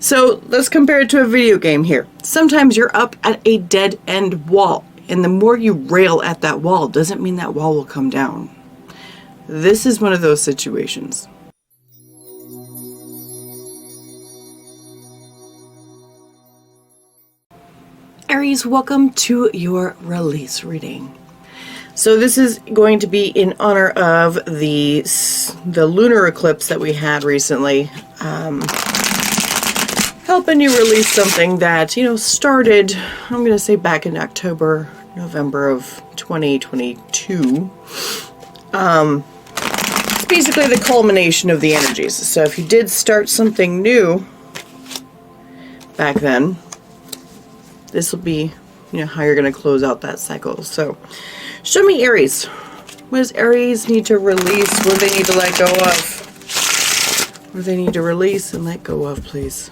So let's compare it to a video game here. Sometimes you're up at a dead end wall, and the more you rail at that wall doesn't mean that wall will come down. This is one of those situations. Aries, welcome to your release reading. So this is going to be in honor of the lunar eclipse that we had recently. Helping you release something that, started, I'm going to say back in October, November of 2022. It's basically the culmination of the energies. So if you did start something new back then, this will be, how you're going to close out that cycle. So show me Aries. What does Aries need to release? What do they need to let go of? What do they need to release and let go of, please?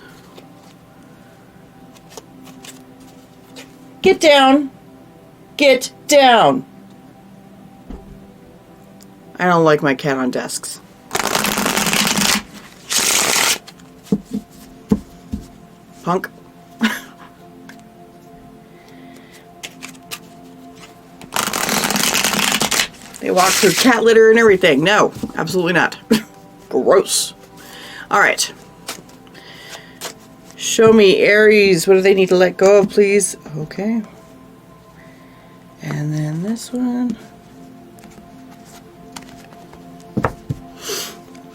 Get down. Get down. I don't like my cat on desks. Punk. They walk through cat litter and everything. No, absolutely not. Gross. All right. Show me Aries. What do they need to let go of, please? Okay. And then this one.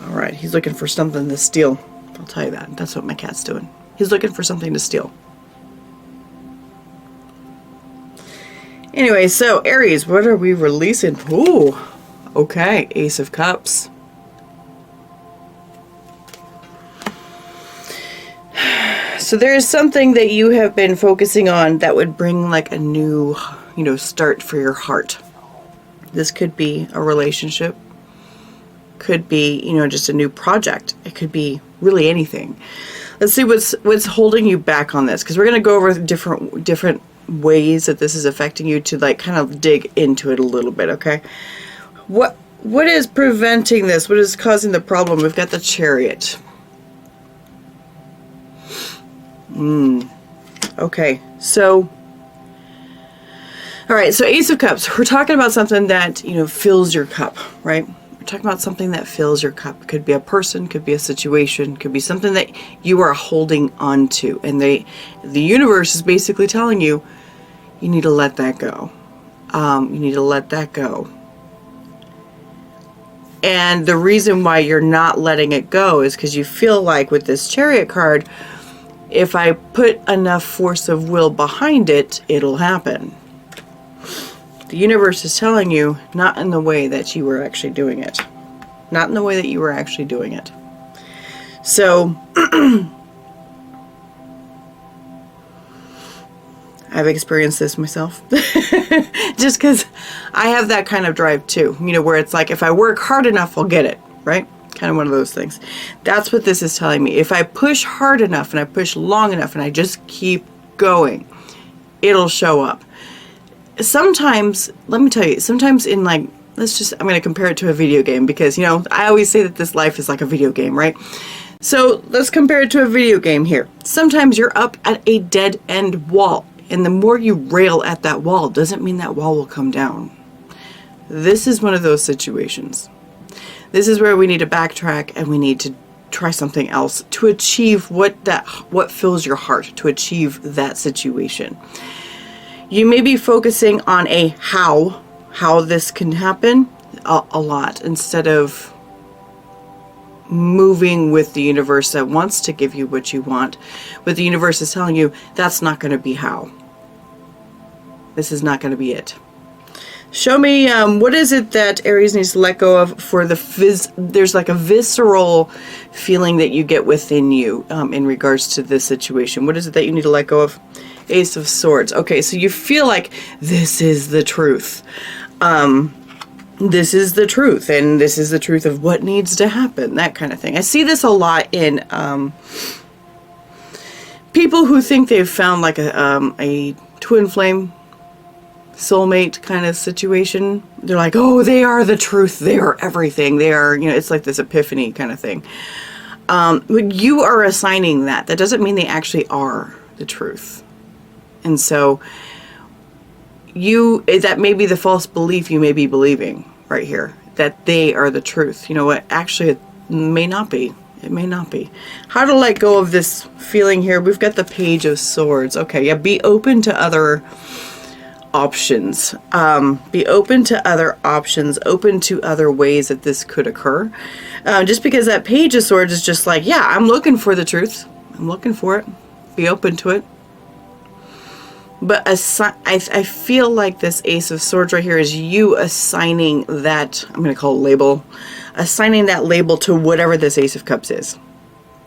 All right. He's looking for something to steal. I'll tell you that. That's what my cat's doing. He's looking for something to steal. Anyway, so Aries, what are we releasing? Ooh. Okay. Ace of Cups. So there is something that you have been focusing on that would bring like a new, start for your heart. This could be a relationship, could be, just a new project. It could be really anything. Let's see what's holding you back on this, because we're going to go over different ways that this is affecting you to like kind of dig into it a little bit, okay? What is preventing this? What is causing the problem? We've got the Chariot. Okay, so, all right, so Ace of Cups, we're talking about something that, fills your cup, right? We're talking about something that fills your cup. It could be a person, could be a situation, could be something that you are holding on to. And the universe is basically telling you, you need to let that go. You need to let that go. And the reason why you're not letting it go is because you feel like with this Chariot card, if I put enough force of will behind it, it'll happen. The universe is telling you, not in the way that you were actually doing it. Not in the way that you were actually doing it. So, I've experienced this myself. Just because I have that kind of drive too. Where it's like, if I work hard enough, I'll get it, right? Kind of one of those things. That's what this is telling me. If I push hard enough and I push long enough and I just keep going, it'll show up. Sometimes, let me tell you, sometimes in like, I'm going to compare it to a video game because, I always say that this life is like a video game, right? So let's compare it to a video game here. Sometimes you're up at a dead end wall, and the more you rail at that wall doesn't mean that wall will come down. This is one of those situations. This is where we need to backtrack and we need to try something else to achieve what fills your heart, to achieve that situation. You may be focusing on a how this can happen a lot instead of moving with the universe that wants to give you what you want. But the universe is telling you that's not going to be how. This is not going to be it. Show me, what is it that Aries needs to let go of for there's like a visceral feeling that you get within you in regards to this situation. What is it that you need to let go of? Ace of Swords. Okay, so you feel like this is the truth. This is the truth, and this is the truth of what needs to happen, that kind of thing. I see this a lot in people who think they've found like a twin flame soulmate kind of situation. They're like, oh, they are the truth, they are everything, they are, it's like this epiphany kind of thing. You are assigning that. That doesn't mean they actually are the truth. And so that may be the false belief you may be believing right here, that they are the truth. You know what? Actually, it may not be. It may not be. How to let go of this feeling here. We've got the Page of Swords. Okay, yeah, be open to other options. Be open to other options, open to other ways that this could occur. Just because that Page of Swords is just like, yeah, I'm looking for the truth. I'm looking for it. Be open to it. But I feel like this Ace of Swords right here is you assigning that, I'm going to call it label, assigning that label to whatever this Ace of Cups is.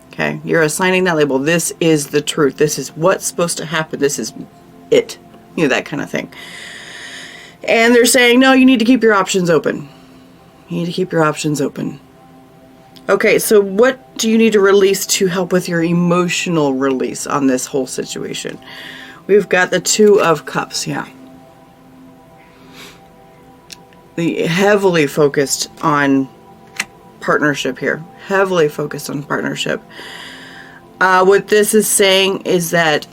Okay? You're assigning that label. This is the truth. This is what's supposed to happen. This is it. You know, that kind of thing. And they're saying, no, you need to keep your options open. You need to keep your options open. Okay, so what do you need to release to help with your emotional release on this whole situation? We've got the Two of Cups, yeah. The heavily focused on partnership here. Heavily focused on partnership. What this is saying is that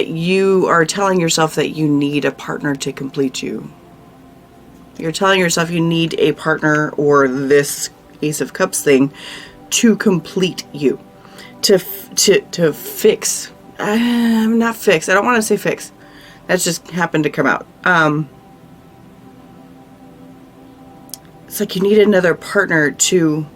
you are telling yourself that you need a partner to complete you. You're telling yourself you need a partner or this Ace of Cups thing to complete you. To fix. Not fix. I don't want to say fix. That's just happened to come out. It's like you need another partner to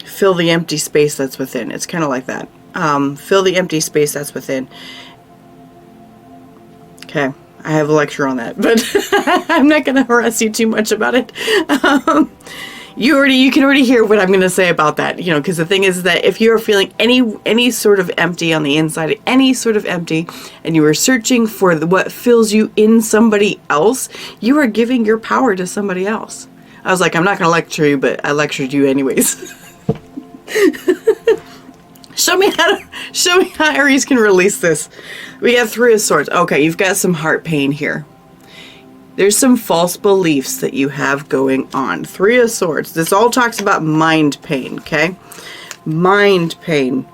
fill the empty space that's within. It's kind of like that. Fill the empty space that's within. Okay. I have a lecture on that, but I'm not going to harass you too much about it. You can already hear what I'm going to say about that, you know, because the thing is that if you are feeling any sort of empty on the inside, any sort of empty, and you are searching for what fills you in somebody else, you are giving your power to somebody else. I was like, I'm not going to lecture you, but I lectured you anyways. Show me how Aries can release this. We got Three of Swords. Okay, you've got some heart pain here. There's some false beliefs that you have going on. Three of Swords. This all talks about mind pain, okay? Mind pain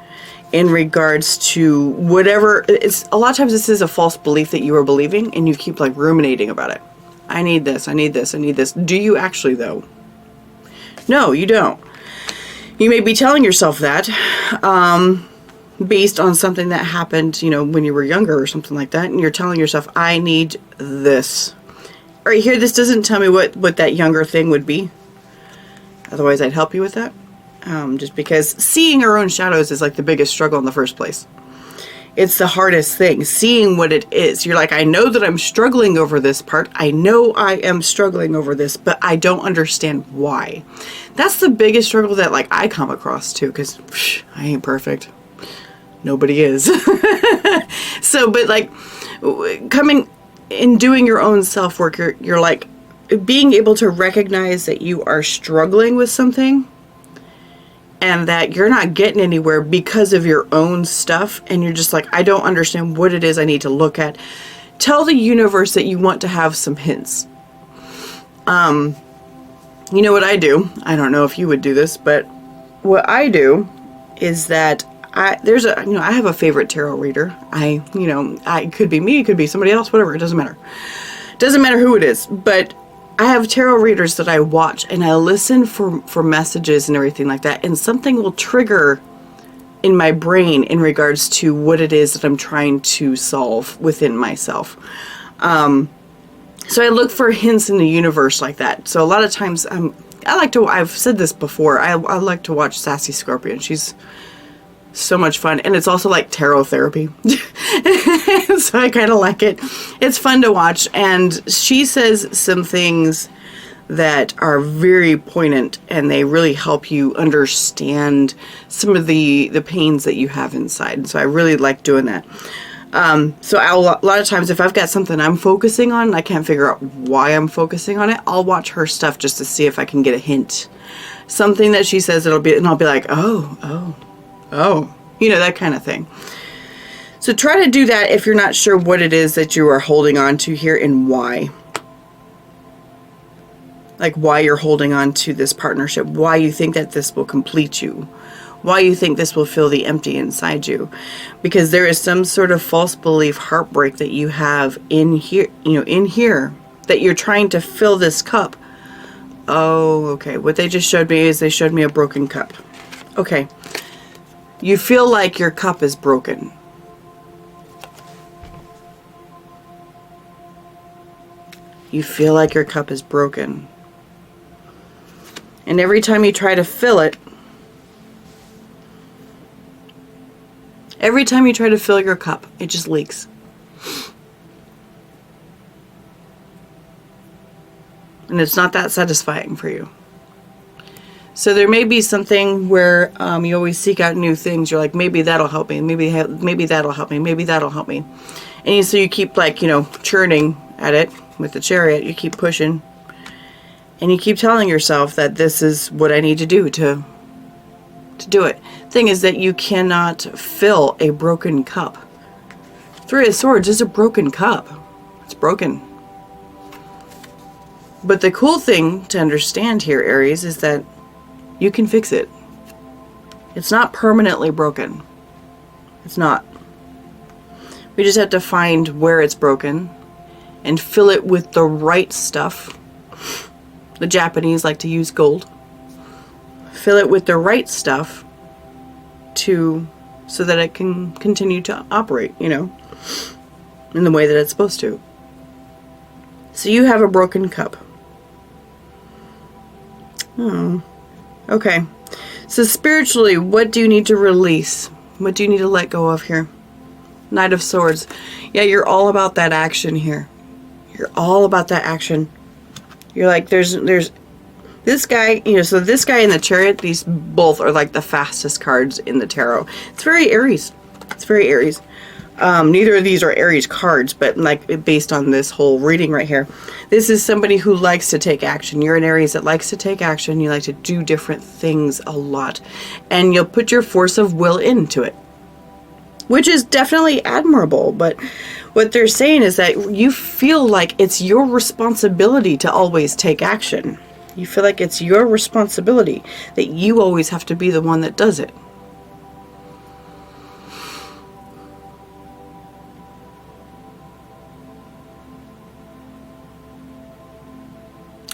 in regards to whatever. It's a lot of times this is a false belief that you are believing and you keep like ruminating about it. I need this, I need this, I need this. Do you actually though? No, you don't. You may be telling yourself that based on something that happened, you know, when you were younger or something like that. And you're telling yourself, I need this. Right here, this doesn't tell me what that younger thing would be. Otherwise, I'd help you with that. Just because seeing our own shadows is like the biggest struggle in the first place. It's the hardest thing, seeing what it is. You're like, I know that I'm struggling over this part. I know I am struggling over this, but I don't understand why. That's the biggest struggle that like I come across too, because I ain't perfect. Nobody is. So, but like coming in doing your own self-work, you're like being able to recognize that you are struggling with something and that you're not getting anywhere because of your own stuff. And you're just like, I don't understand what it is I need to look at. Tell the universe that you want to have some hints. You know what I do? I don't know if you would do this, but what I do is that I have a favorite tarot reader. It could be me, it could be somebody else, whatever. It doesn't matter. It doesn't matter who it is, but I have tarot readers that I watch and I listen for messages and everything like that. And something will trigger in my brain in regards to what it is that I'm trying to solve within myself. So I look for hints in the universe like that. So a lot of times I've said this before, I like to watch Sassy Scorpion. She's so much fun. And it's also like tarot therapy. So I kind of like it. It's fun to watch. And she says some things that are very poignant and they really help you understand some of the pains that you have inside. And so I really like doing that. So a lot of times if I've got something I'm focusing on and I can't figure out why I'm focusing on it, I'll watch her stuff just to see if I can get a hint. Something that she says and I'll be like, oh, you know, that kind of thing. So try to do that if you're not sure what it is that you are holding on to here and why. Like why you're holding on to this partnership, why you think that this will complete you, why you think this will fill the empty inside you. Because there is some sort of false belief heartbreak that you have in here, in here, that you're trying to fill this cup. Oh, okay. What they just showed me is they showed me a broken cup. Okay. You feel like your cup is broken. You feel like your cup is broken. And every time you try to fill it, every time you try to fill your cup, it just leaks. And it's not that satisfying for you. So there may be something where you always seek out new things. You're like, maybe that'll help me. Maybe that'll help me. Maybe that'll help me. And so you keep like, churning at it with the Chariot. You keep pushing. And you keep telling yourself that this is what I need to do to do it. Thing is that you cannot fill a broken cup. Three of Swords is a broken cup. It's broken. But the cool thing to understand here, Aries, is that you can fix it. It's not permanently broken. It's not. We just have to find where it's broken and fill it with the right stuff. The Japanese like to use gold. Fill it with the right stuff so that it can continue to operate, in the way that it's supposed to. So you have a broken cup. Oh, okay. So spiritually, what do you need to release? What do you need to let go of here? Knight of Swords. Yeah, you're all about that action here. You're all about that action. You're like, there's this guy, so this guy and the Chariot, these both are like the fastest cards in the tarot. It's very Aries. It's very Aries. Neither of these are Aries cards, but like based on this whole reading right here, this is somebody who likes to take action. You're an Aries that likes to take action. You like to do different things a lot, and you'll put your force of will into it, which is definitely admirable. But what they're saying is that you feel like it's your responsibility to always take action. You feel like it's your responsibility, that you always have to be the one that does it.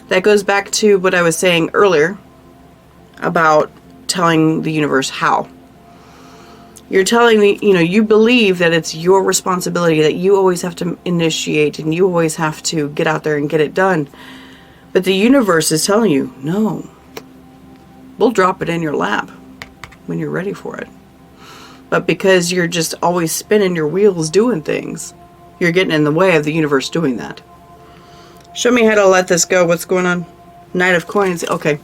That goes back to what I was saying earlier about telling the universe how. You're telling me, you believe that it's your responsibility, that you always have to initiate and you always have to get out there and get it done. But the universe is telling you, no, we'll drop it in your lap when you're ready for it. But because you're just always spinning your wheels doing things, you're getting in the way of the universe doing that. Show me how to let this go. What's going on? Knight of Coins. Okay.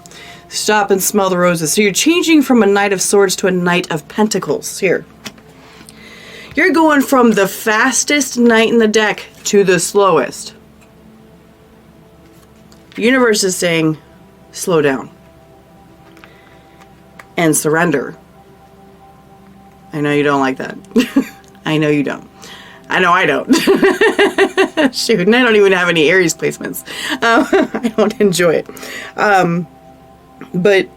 Stop and smell the roses. So you're changing from a Knight of Swords to a Knight of Pentacles here. You're going from the fastest knight in the deck to the slowest. The universe is saying, slow down. And surrender. I know you don't like that. I know you don't. I know I don't. Shoot, and I don't even have any Aries placements. I don't enjoy it. But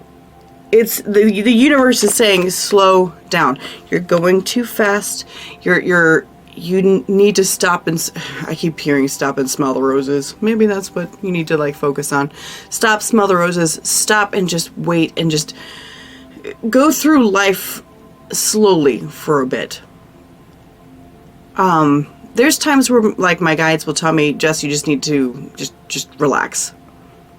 it's the universe is saying slow down. You're going too fast. You need to stop and I keep hearing stop and smell the roses. Maybe that's what you need to like focus on. Stop, smell the roses. Stop and just wait and just go through life slowly for a bit. There's times where like my guides will tell me, Jess, you just need to just relax.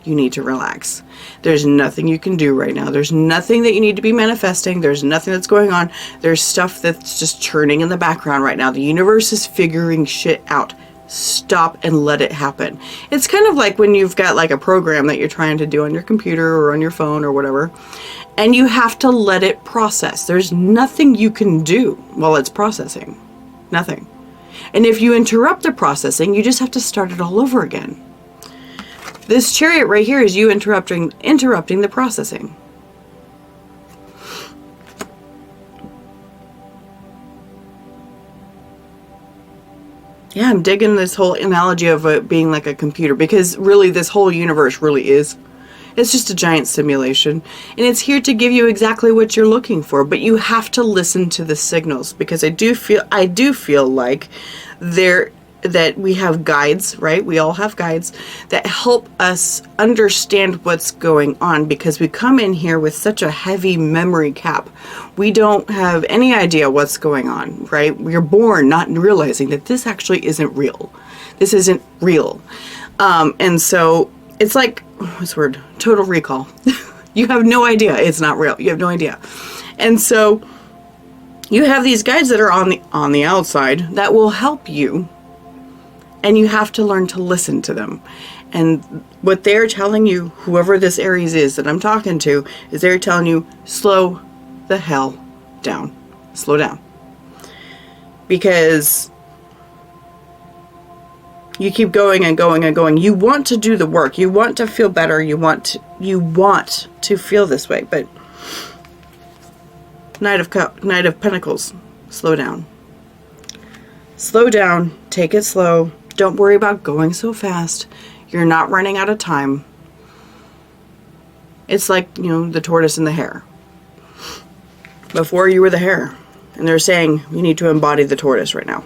You need to relax. There's nothing you can do right now. There's nothing that you need to be manifesting. There's nothing that's going on. There's stuff that's just churning in the background right now. The universe is figuring shit out. Stop and let it happen. It's kind of like when you've got like a program that you're trying to do on your computer or on your phone or whatever, and you have to let it process. There's nothing you can do while it's processing. Nothing. And if you interrupt the processing, you just have to start it all over again. This Chariot right here is you interrupting the processing. Yeah, I'm digging this whole analogy of it being like a computer, because really this whole universe really is. It's just a giant simulation, and it's here to give you exactly what you're looking for, but you have to listen to the signals, because I do feel like that we have guides, right? We all have guides that help us understand what's going on, because we come in here with such a heavy memory cap. We don't have any idea what's going on, right? We're born not realizing that this actually isn't real. This isn't real. And so it's like, what's the word? Total recall. You have no idea it's not real. You have no idea. And so you have these guides that are on the outside that will help you. And you have to learn to listen to them. And what they're telling you, whoever this Aries is that I'm talking to, is they're telling you, slow the hell down. Slow down. Because you keep going and going and going. You want to do the work. You want to feel better. You want to feel this way. But Knight of Pentacles, slow down. Slow down. Take it slow. Don't worry about going so fast. You're not running out of time. It's like, the tortoise and the hare. Before you were the hare. And they're saying you need to embody the tortoise right now.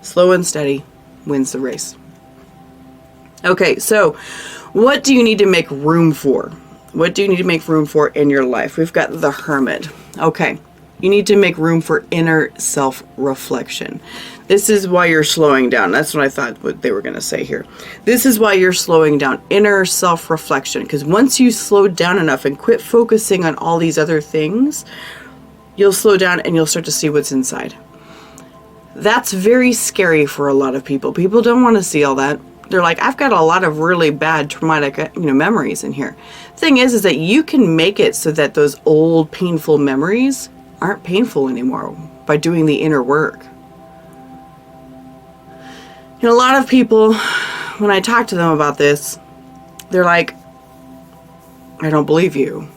Slow and steady wins the race. Okay, so what do you need to make room for? What do you need to make room for in your life? We've got the Hermit. Okay, you need to make room for inner self-reflection. This is why you're slowing down. That's what I thought what they were going to say here. This is why you're slowing down. Inner self-reflection. Because once you slow down enough and quit focusing on all these other things, you'll slow down and you'll start to see what's inside. That's very scary for a lot of people. People don't want to see all that. They're like, I've got a lot of really bad traumatic, memories in here. Thing is that you can make it so that those old painful memories aren't painful anymore by doing the inner work. A lot of people, when I talk to them about this, they're like, I don't believe you.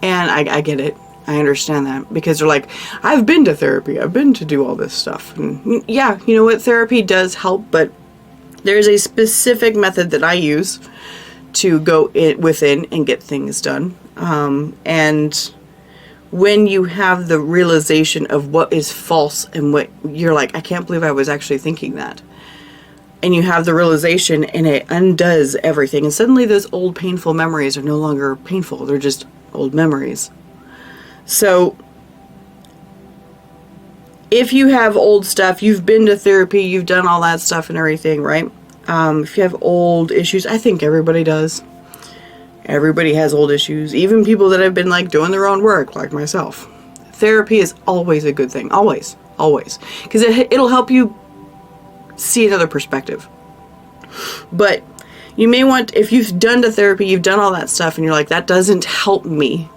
And I get it. I understand that, because they're like, I've been to therapy. I've been to do all this stuff. And yeah, you know what? Therapy does help, but there's a specific method that I use to go within and get things done. And when you have the realization of what is false and what you're like, I can't believe I was actually thinking that. And you have the realization and it undoes everything. And suddenly those old painful memories are no longer painful. They're just old memories. So if you have old stuff, you've been to therapy, you've done all that stuff and everything, right? If you have old issues, I think everybody does. Everybody has old issues, even people that have been like doing their own work, like myself. Therapy is always a good thing. Always, always. Because it'll help you see another perspective. But you may want, if you've done the therapy, you've done all that stuff, and you're like, that doesn't help me.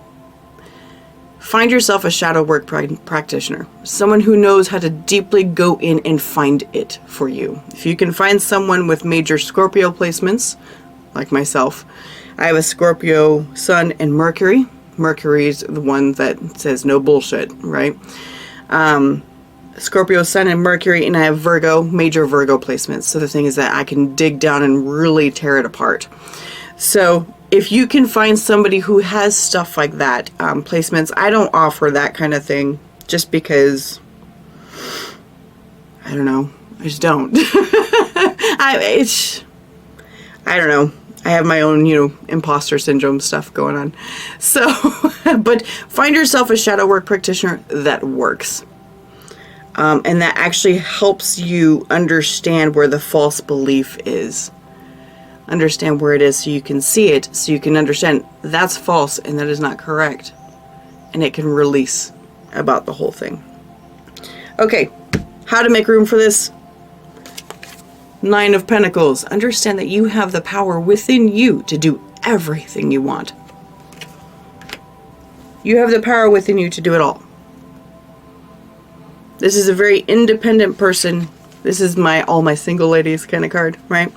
Find yourself a shadow work practitioner. Someone who knows how to deeply go in and find it for you. If you can find someone with major Scorpio placements, like myself, I have a Scorpio Sun and Mercury. Mercury's the one that says no bullshit, right? Scorpio Sun and Mercury, and I have Virgo, major Virgo placements. So the thing is that I can dig down and really tear it apart. So if you can find somebody who has stuff like that, placements, I don't offer that kind of thing just because, I don't know, I just don't. I don't know. I have my own, imposter syndrome stuff going on. So, but find yourself a shadow work practitioner that works. And that actually helps you understand where the false belief is. Understand where it is so you can see it, so you can understand that's false and that is not correct. And it can release about the whole thing. Okay, how to make room for this? 9 of Pentacles. Understand that you have the power within you to do everything you want. You have the power within you to do it all. This is a very independent person. This is all my single ladies kind of card, right?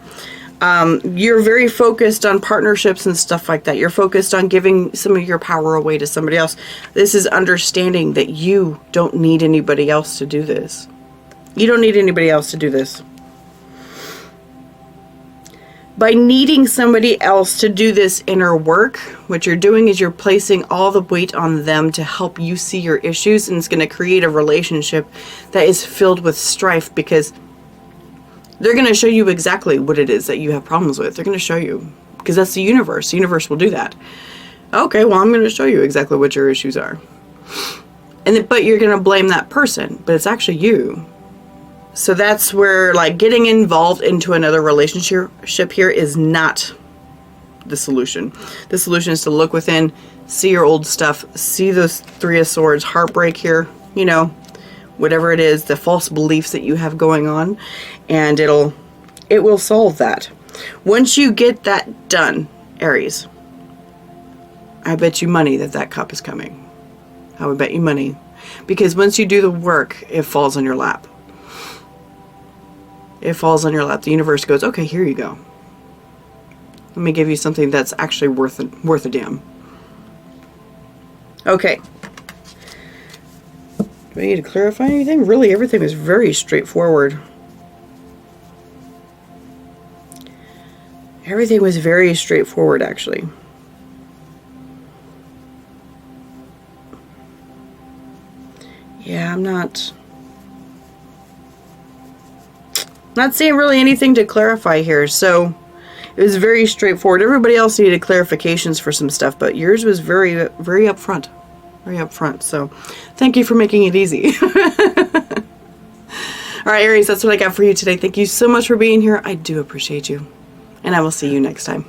You're very focused on partnerships and stuff like that. You're focused on giving some of your power away to somebody else. This is understanding that you don't need anybody else to do this. You don't need anybody else to do this. By needing somebody else to do this inner work, what you're doing is you're placing all the weight on them to help you see your issues, and it's going to create a relationship that is filled with strife, because they're going to show you exactly what it is that you have problems with. They're going to show you, because that's the universe. The universe will do that. Okay, well, I'm going to show you exactly what your issues are. But you're going to blame that person, but it's actually you. So that's where, like, getting involved into another relationship here is not the solution. The solution is to look within, see your old stuff, see those Three of Swords, heartbreak here, you know, whatever it is, the false beliefs that you have going on, and it will solve that. Once you get that done, Aries, I bet you money that cup is coming. I would bet you money. Because once you do the work, it falls on your lap. It falls on your lap. The universe goes, okay, here you go. Let me give you something that's actually worth a damn. Okay. Do I need to clarify anything? Really, everything is very straightforward. Everything was very straightforward, actually. Yeah, I'm not seeing really anything to clarify here, so it was very straightforward. Everybody else needed clarifications for some stuff, but yours was very, very upfront. Very upfront, so thank you for making it easy. Alright, Aries, that's what I got for you today. Thank you so much for being here. I do appreciate you, and I will see you next time.